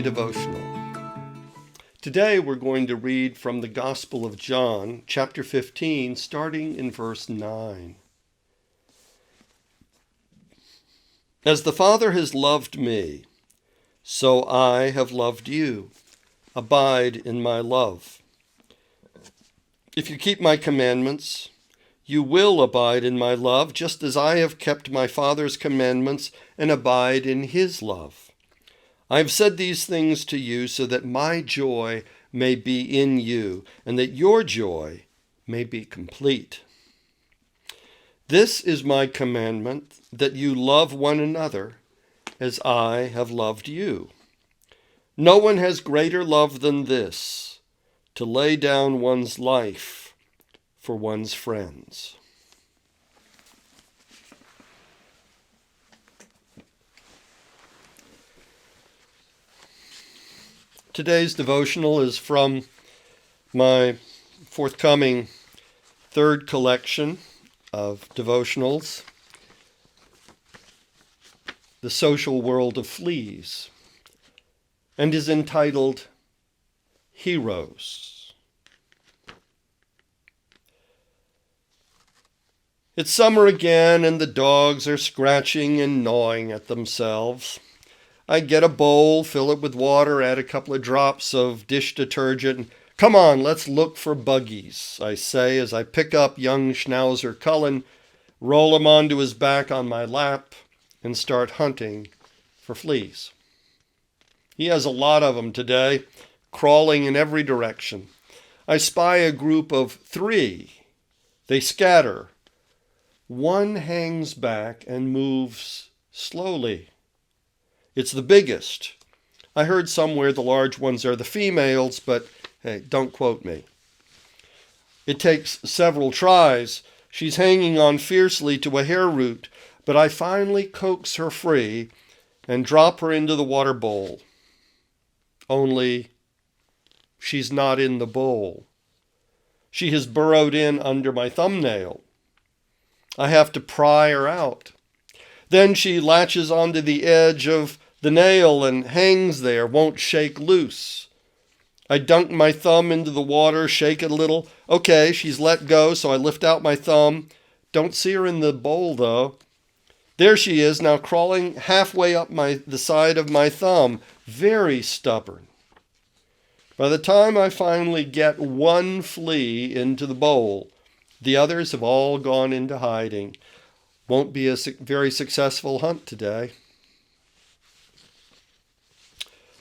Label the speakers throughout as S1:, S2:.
S1: Devotional. Today we're going to read from the Gospel of John, chapter 15, starting in verse 9. As the Father has loved me, so I have loved you. Abide in my love. If you keep my commandments, you will abide in my love, just as I have kept my Father's commandments and abide in his love. I have said these things to you so that my joy may be in you, and that your joy may be complete. This is my commandment, that you love one another as I have loved you. No one has greater love than this, to lay down one's life for one's friends. Today's devotional is from my forthcoming third collection of devotionals, The Social World of Fleas, and is entitled Heroes. It's summer again, and the dogs are scratching and gnawing at themselves. I get a bowl, fill it with water, add a couple of drops of dish detergent. And, come on, let's look for buggies, I say as I pick up young Schnauzer Cullen, roll him onto his back on my lap, and start hunting for fleas. He has a lot of them today, crawling in every direction. I spy a group of 3. They scatter. One hangs back and moves slowly. It's the biggest. I heard somewhere the large ones are the females, but hey, don't quote me. It takes several tries. She's hanging on fiercely to a hair root, but I finally coax her free and drop her into the water bowl. Only she's not in the bowl. She has burrowed in under my thumbnail. I have to pry her out. Then she latches onto the edge of the nail and hangs there, won't shake loose. I dunk my thumb into the water, shake it a little. Okay, she's let go, so I lift out my thumb. Don't see her in the bowl, though. There she is, now crawling halfway up the side of my thumb. Very stubborn. By the time I finally get one flea into the bowl, the others have all gone into hiding. Won't be a very successful hunt today.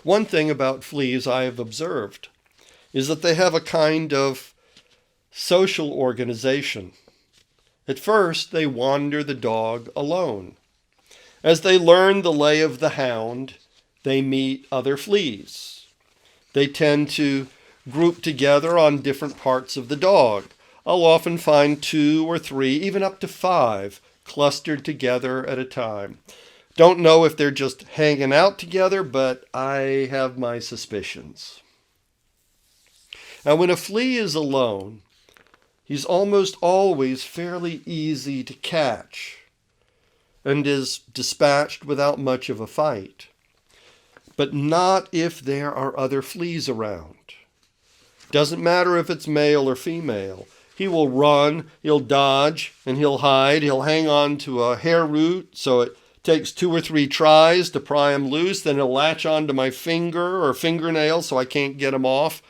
S1: One thing about fleas I have observed is that they have a kind of social organization. At first, they wander the dog alone. As they learn the lay of the hound, they meet other fleas. They tend to group together on different parts of the dog. I'll often find 2 or 3, even up to 5, clustered together at a time. Don't know if they're just hanging out together, but I have my suspicions. Now, when a flea is alone, he's almost always fairly easy to catch and is dispatched without much of a fight. But not if there are other fleas around. Doesn't matter if it's male or female. He will run, he'll dodge, and he'll hide. He'll hang on to a hair root, so it takes 2 or 3 tries to pry him loose. Then he'll latch onto my finger or fingernail so I can't get him off.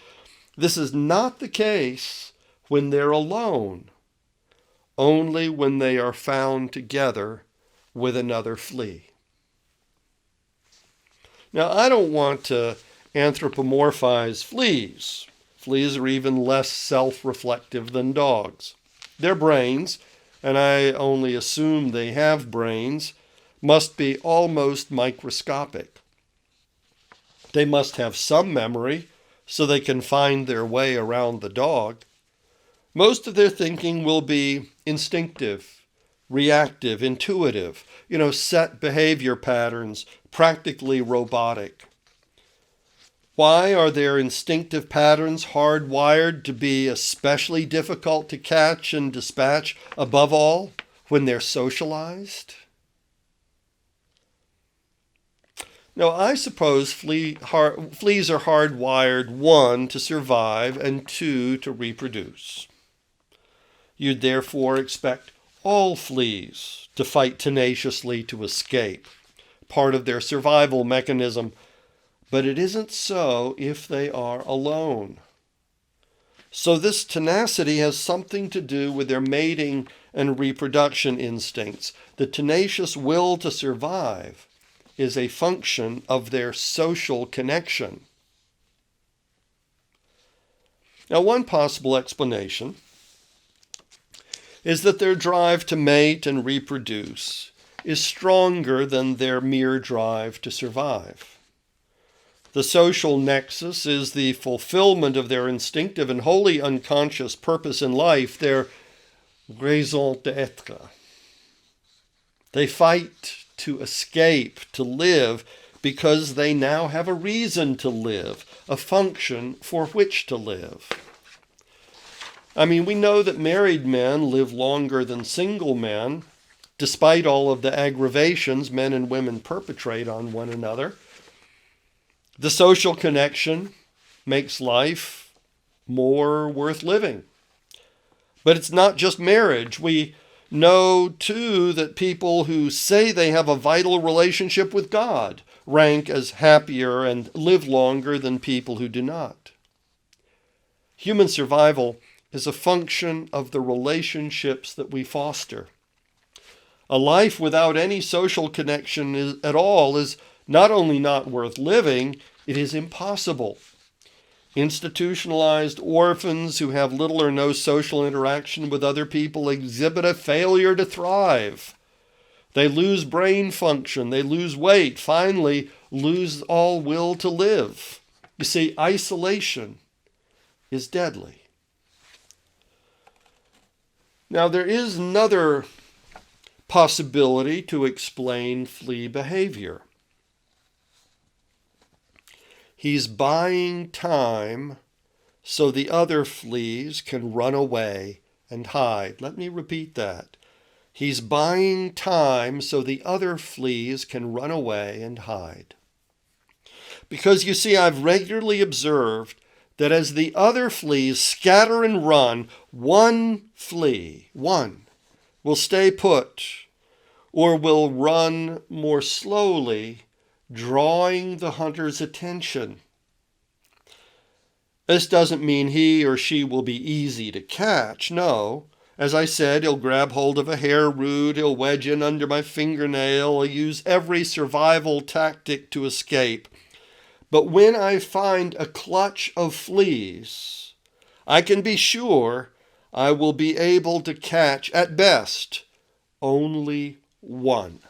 S1: This is not the case when they're alone. Only when they are found together with another flea. Now, I don't want to anthropomorphize fleas. Fleas are even less self-reflective than dogs. Their brains, and I only assume they have brains, must be almost microscopic. They must have some memory so they can find their way around the dog. Most of their thinking will be instinctive, reactive, intuitive, set behavior patterns, practically robotic. Why are their instinctive patterns hardwired to be especially difficult to catch and dispatch, above all, when they're socialized? Now, I suppose fleas are hardwired, one, to survive, and two, to reproduce. You'd therefore expect all fleas to fight tenaciously to escape, part of their survival mechanism, but it isn't so if they are alone. So this tenacity has something to do with their mating and reproduction instincts. The tenacious will to survive is a function of their social connection. Now, one possible explanation is that their drive to mate and reproduce is stronger than their mere drive to survive. The social nexus is the fulfillment of their instinctive and wholly unconscious purpose in life, their raison d'être. They fight to escape, to live, because they now have a reason to live, a function for which to live. I mean, we know that married men live longer than single men, despite all of the aggravations men and women perpetrate on one another. The social connection makes life more worth living. But it's not just marriage. We know, too, that people who say they have a vital relationship with God rank as happier and live longer than people who do not. Human survival is a function of the relationships that we foster. A life without any social connection at all is not only not worth living, it is impossible. Institutionalized orphans who have little or no social interaction with other people exhibit a failure to thrive. They lose brain function, they lose weight, finally lose all will to live. You see, isolation is deadly. Now, there is another possibility to explain flea behavior. He's buying time so the other fleas can run away and hide. Let me repeat that. He's buying time so the other fleas can run away and hide. Because you see, I've regularly observed that as the other fleas scatter and run, one flea, will stay put or will run more slowly, drawing the hunter's attention. This doesn't mean he or she will be easy to catch. No. As I said, he'll grab hold of a hair root, he'll wedge in under my fingernail, he'll use every survival tactic to escape. But when I find a clutch of fleas, I can be sure I will be able to catch, at best, only one.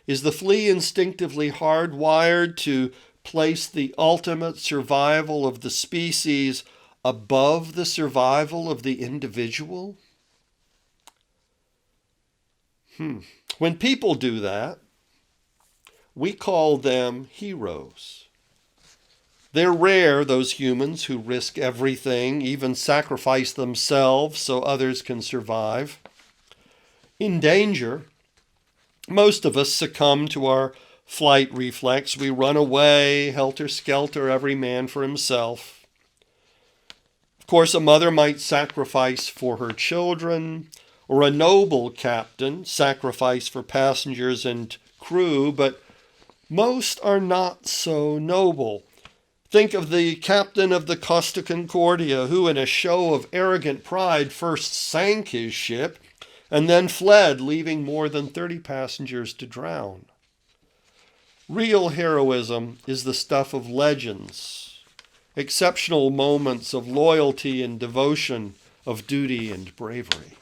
S1: Is the flea instinctively hardwired to place the ultimate survival of the species above the survival of the individual? When people do that, we call them heroes. They're rare, those humans who risk everything, even sacrifice themselves so others can survive. In danger, most of us succumb to our flight reflex. We run away, helter-skelter, every man for himself. Of course, a mother might sacrifice for her children, or a noble captain sacrifice for passengers and crew, but most are not so noble. Think of the captain of the Costa Concordia, who in a show of arrogant pride first sank his ship and then fled, leaving more than 30 passengers to drown. Real heroism is the stuff of legends, exceptional moments of loyalty and devotion, of duty and bravery.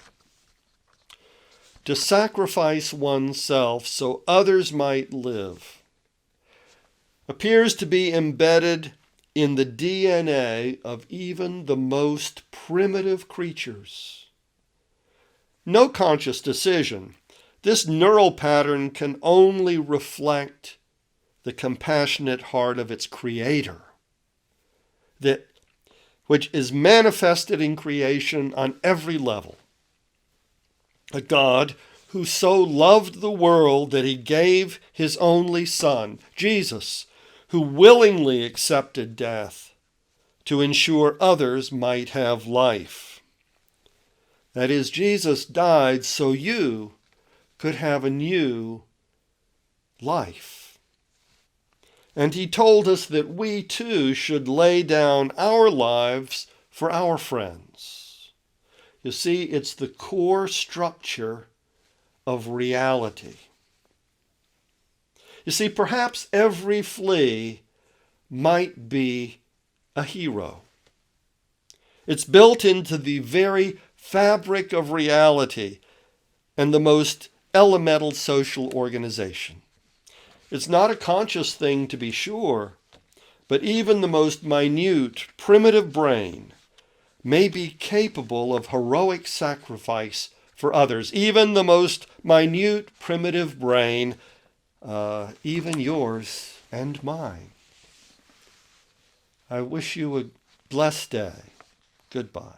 S1: To sacrifice oneself so others might live appears to be embedded in the DNA of even the most primitive creatures. No conscious decision. This neural pattern can only reflect the compassionate heart of its creator, which is manifested in creation on every level. A God who so loved the world that he gave his only Son, Jesus, who willingly accepted death to ensure others might have life. That is, Jesus died so you could have a new life. And he told us that we too should lay down our lives for our friends. You see, it's the core structure of reality. You see, perhaps every flea might be a hero. It's built into the very fabric of reality and the most elemental social organization. It's not a conscious thing, to be sure, but even the most minute, primitive brain may be capable of heroic sacrifice for others. Even the most minute, primitive brain, even yours and mine. I wish you a blessed day. Goodbye.